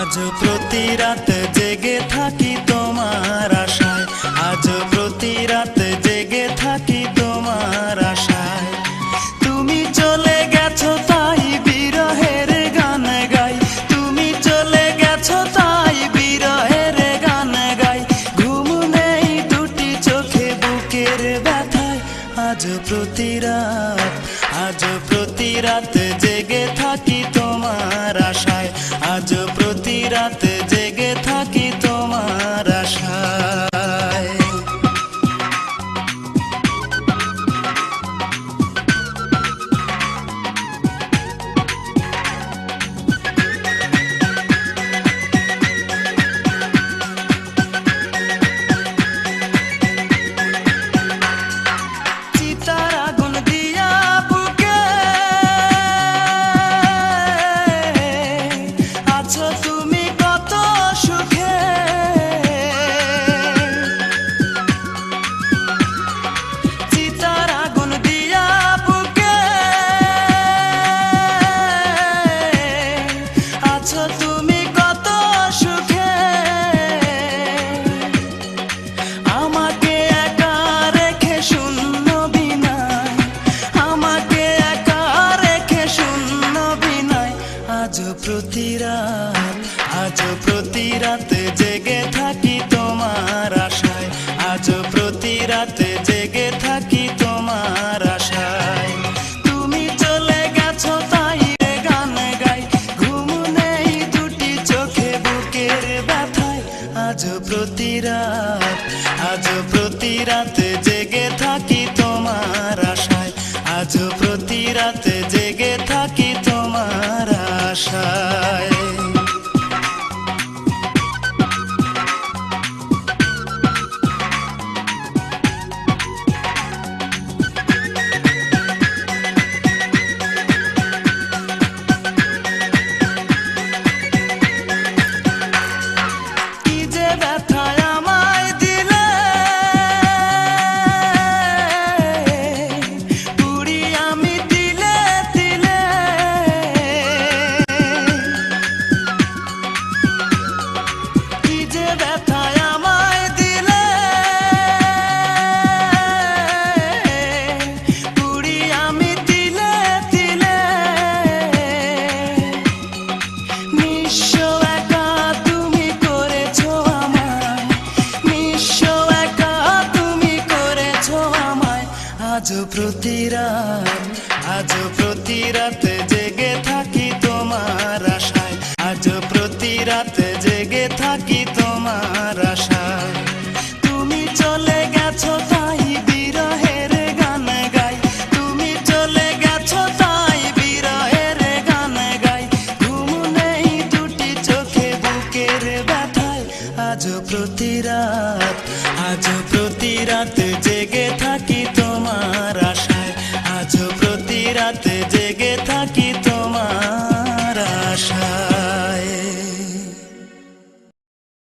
আজ প্রতি রাত জেগে থাকি তোমার আশায়, আজ প্রতি রাত জেগে থাকি তোমার আশায়। তুমি চলে গেছো তাই বিরহের গান গাই, তুমি চলে গেছো তাই বিরহের গান গাই। ঘুম নেই দুটি চোখে বুকের ব্যথায়, আজ প্রতি রাত, আজ প্রতি রাত জেগে থাকি তোমার আশায়, আজ প্রতি রাত জেগে থাকি তোমার আশায়। চিতার আগুন দিয়া বুকে আছো তুমি কত সুখে, চিতার আগুন দিয়া বুকে আছো তুমি কত সুখে। আমাকে একা রেখে শূন্য বিনায়, আমাকে একা রেখে শূন্য বিনায়। আজ প্রতি রাত, আজ প্রতি রাত জেগে থাকি তোমার আশায়, আজ প্রতি রাত জেগে থাকি তোমার আশায়। তুমি চলে গেছো তাই গান গাই, ঘুম নেই দুটি চোখে বুকের ব্যথায়। আজ প্রতি রাত, আজ প্রতি রাত